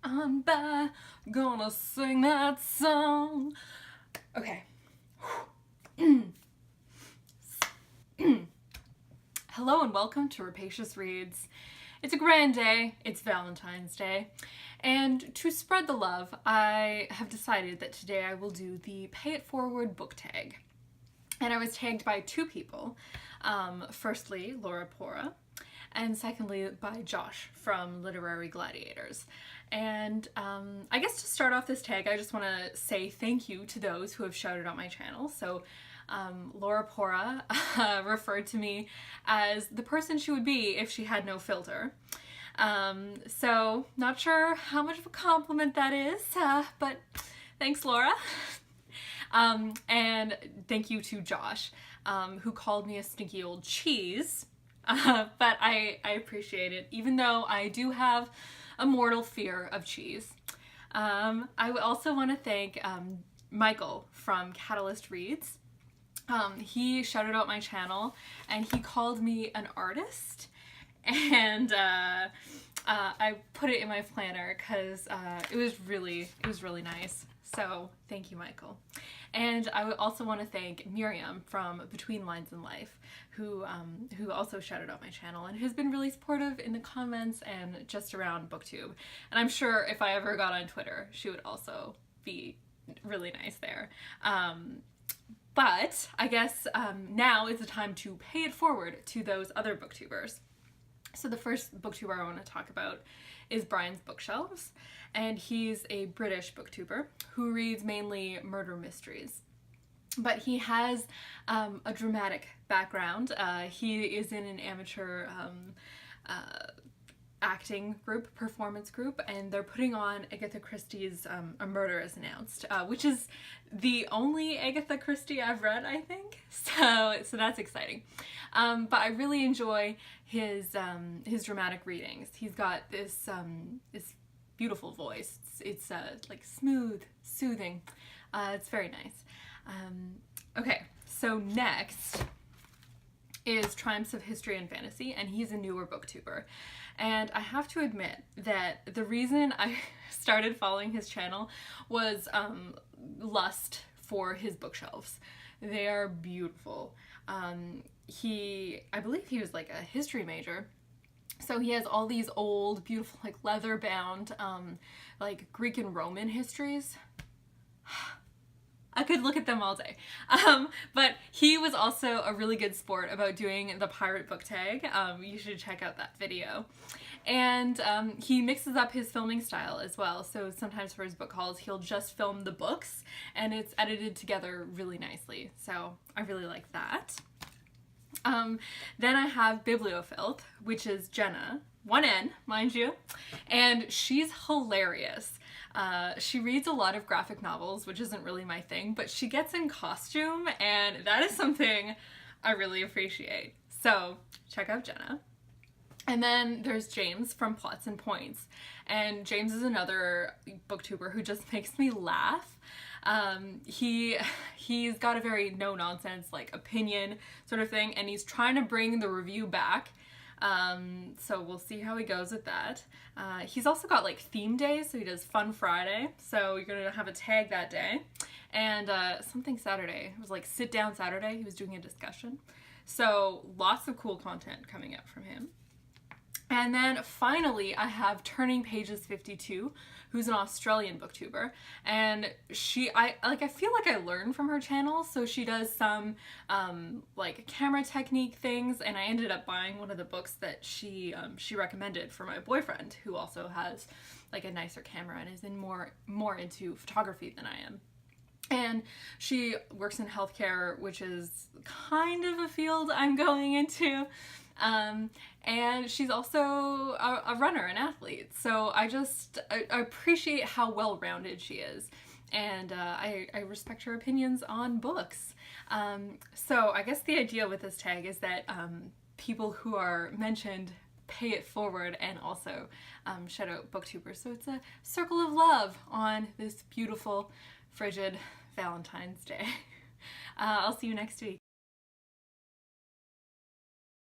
on by, gonna sing that song. Okay. Hello and welcome to Rapacious Reads. It's a grand day, it's Valentine's Day, and to spread the love, I have decided that today I will do the Pay It Forward book tag. And I was tagged by two people. Firstly, Laura Pora, and secondly by Josh from Literary Gladiators. And I guess to start off this tag, I just want to say thank you to those who have shouted out my channel. So Laura Pora referred to me as the person she would be if she had no filter. So not sure how much of a compliment that is, but thanks, Laura. And thank you to Josh, who called me a stinky old cheese. But I appreciate it, even though I do have a mortal fear of cheese. I also want to thank Michael from Catalyst Reads. He shouted out my channel and he called me an artist, and I put it in my planner because it was really nice. So thank you, Michael. And I would also want to thank Miriam from Between Lines in Life, who also shouted out my channel and has been really supportive in the comments and just around BookTube. And I'm sure if I ever got on Twitter, she would also be really nice there. But I guess now is the time to pay it forward to those other booktubers. So the first booktuber I want to talk about is Brian's Bookshelves, and he's a British booktuber who reads mainly murder mysteries. But he has a dramatic background. He is in an amateur acting group, performance group, and they're putting on Agatha Christie's A Murder is Announced, which is the only Agatha Christie I've read, I think. So that's exciting. But I really enjoy his dramatic readings. He's got this beautiful voice. It's like smooth, soothing. It's very nice. Okay, so next is Triumphs of History and Fantasy, and he's a newer booktuber. And I have to admit that the reason I started following his channel was lust for his bookshelves. They are beautiful. I believe he was like a history major. So he has all these old, beautiful, like leather-bound, like Greek and Roman histories. I could look at them all day. But he was also a really good sport about doing the pirate book tag. You should check out that video. And he mixes up his filming style as well. So sometimes for his book hauls, he'll just film the books and it's edited together really nicely. So I really like that. Then I have Bibliofilth, which is Jenna, one N, mind you, and she's hilarious. She reads a lot of graphic novels, which isn't really my thing, but she gets in costume, and that is something I really appreciate. So check out Jenna. And then there's James from Plots and Points, and James is another booktuber who just makes me laugh. He's got a very no-nonsense, like, opinion sort of thing, and he's trying to bring the review back. So we'll see how he goes with that. He's also got like theme days, so he does Fun Friday, so you're gonna have a tag that day, and something Saturday. It was like Sit Down Saturday. He was doing a discussion. So lots of cool content coming up from him. And then finally I have Turning Pages 52, who's an Australian booktuber, and I feel like I learn from her channel. So she does some like camera technique things, and I ended up buying one of the books that she recommended for my boyfriend, who also has like a nicer camera and is more into photography than I am. And she works in healthcare, which is kind of a field I'm going into. And she's also a runner, an athlete. So I appreciate how well-rounded she is. And I respect her opinions on books. So I guess the idea with this tag is that people who are mentioned pay it forward and also shout out booktubers. So it's a circle of love on this beautiful, frigid Valentine's Day. I'll see you next week.